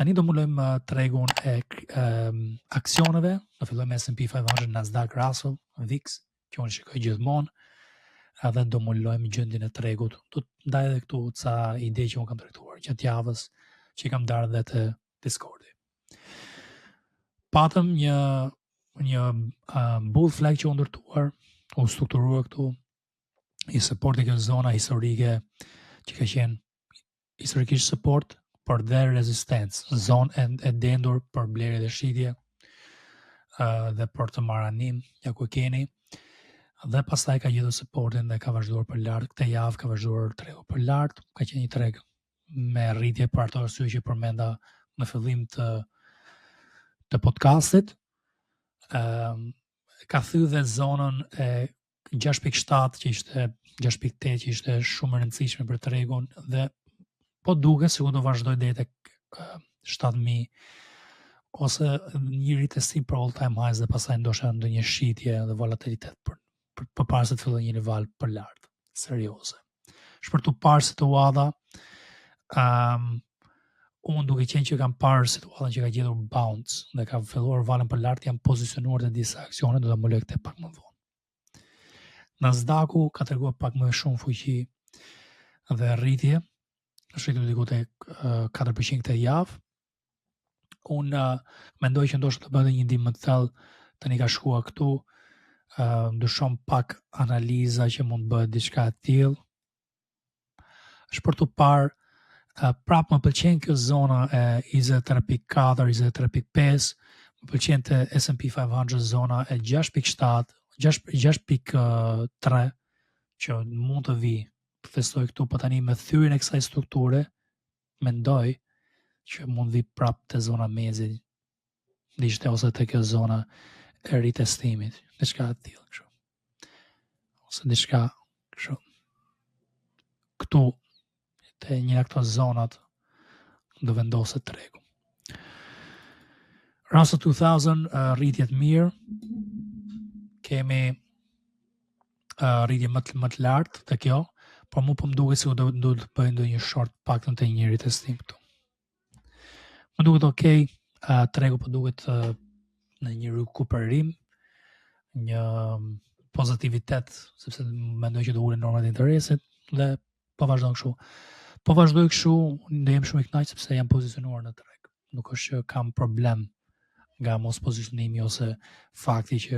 Tani do mulojmë tregun e aksioneve, do fillojmë S&P 500, Nasdaq, Russell, VIX, që unë shikoj gjithmonë, edhe do mulojmë gjendjen e tregut. Do të ndaj edhe këtu ca ide që unë kam trajtuar gjatë javës, që i kam darë edhe të Discordi. Patëm një bull flag që u ndërtuar, u strukturuar këtu, i supporti kjo zona historike që ka qenë historikisht support, për dhe rezistencë, zonë e dendur për blerje dhe shitje dhe për të marrë anim, ja ku keni, dhe pastaj ka gjetur supportin dhe ka vazhduar për lart. Këtë javë ka vazhduar tregu për lart, ka qenë një treg me rritje për ato arsye që përmenda në fillim të podcastit. Ka thyer dhe zonën e 6.7 që ishte 6.8 që ishte shumë e rëndësishme për tregun dhe po duke se do vazhdoj deri tek 7.000 ose një rritësi për all time highs dhe pastaj ndoshta ndonjë shitje dhe volatilitet për para se të fillojë një nivel për lart serioze. Shpërtu parë situata, unë duke qenë që kam parë situatën që ka gjetur bounce dhe ka filluar valën për lart, jam pozicionuar te disa aksione, do ta muloj këtë pak më vonë. Nasdaqu ka treguar pak më shumë fuqi dhe rritje, është rritur diku te 4% këtë javë. Unë mendoj që ndoshta të bëhet një ndihmë të thellë, tani ka shkuar këtu, ndryshon pak analiza që mund të bëhet diçka e tillë. Është për të parë, prapë më pëlqen kjo zona e 23.4, 23.5, më pëlqen të S&P 500 zona e 6.7, 6.3 që mund të vi festoj këtu, po tani me thyrjen e kësaj strukture, mendoj që mund vi prapë te zona mezit, diçka ose te kjo zona e ritestimit, diçka e tillë kështu. Ose diçka kështu. Këtu te një nga këto zonat do vendoset tregu. Russell 2000 rritjet mirë, kemi rritje më të lartë te kjo, por mu po më duket se do të bëj ndonjë short paktën te një ritestim këtu. Më duket okay, tregu po duket në një rikuperim, një pozitivitet, sepse mendoj që do ulen normat e interesit dhe po vazhdon kështu. Po vazhdoj kështu, ndjehem shumë i kënaq sepse jam pozicionuar në treg. Nuk është që kam problem nga mos pozicionimi ose fakti që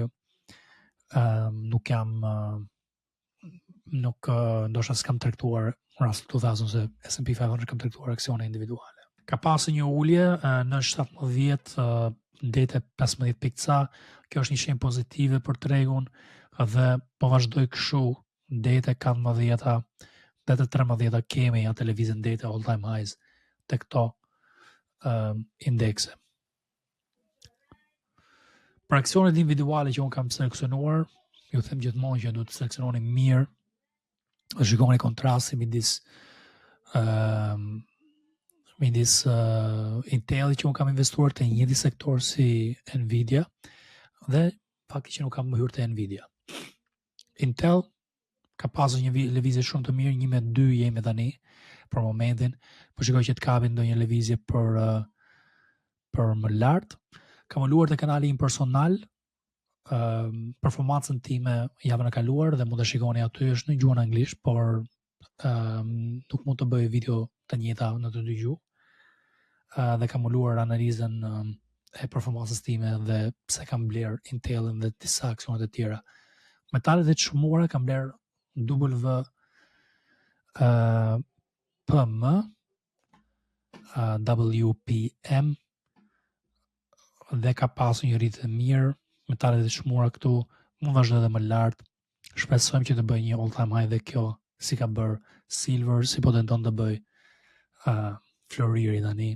ndoshta s'kam tregtuar Russell 2000 se S&P 500 kam tregtuar aksione individuale. Ka pasur një ulje në 17 deri te 15 pikë ca. Kjo është një shenjë pozitive për tregun dhe po vazhdoj kështu deri te 14-ta, deri te 13-ta kemi atë lëvizje deri te all time highs te këto indekse. Për aksionet individuale që unë kam seleksionuar, ju them gjithmonë që duhet të seleksiononi mirë, shikoni kontrasti midis Intel që unë kam investuar te një sektor si Nvidia dhe fakti që nuk kam hyrë te Nvidia. Intel ka pasur një lëvizje shumë të mirë, 1.2 jemi tani për momentin, po shikoj që të kapi ndonjë lëvizje për më lart. Kam ulur te kanali im personal, performancën time javën e kaluar dhe mund të shikoni aty, është në gjuhën anglisht, por nuk mund të bëj video të njëjta në të dy gjuhë. Dhe kam ulur analizën e performancës time dhe pse kam bler Intelin dhe disa aksionet e tjera. Metalet e çmuara kam bler WPM dhe ka pasur një rritje mirë. Metalet e çmuara këtu mund vazhdoj edhe më lart. Shpresojmë që të bëj një all time high dhe kjo, si ka bër silver, si po tenton të bëj floriri tani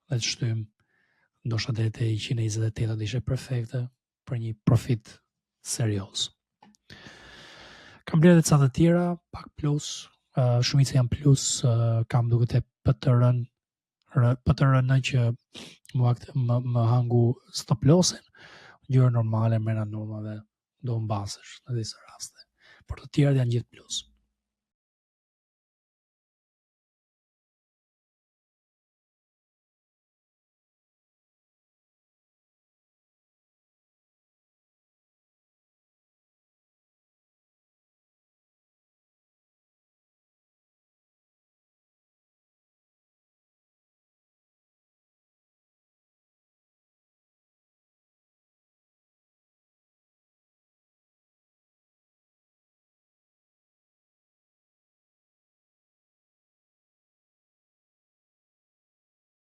dhe të shtym ndoshta deri te 128 do ishte perfekte për një profit serioz. Kam bler edhe ca të tjera, pak plus, shumica janë plus, kam duke te PTRN që më hangu stop lossin, gjëra normale, mrena normave, do mbasesh në disa raste. Por të tjerat janë gjithë plus.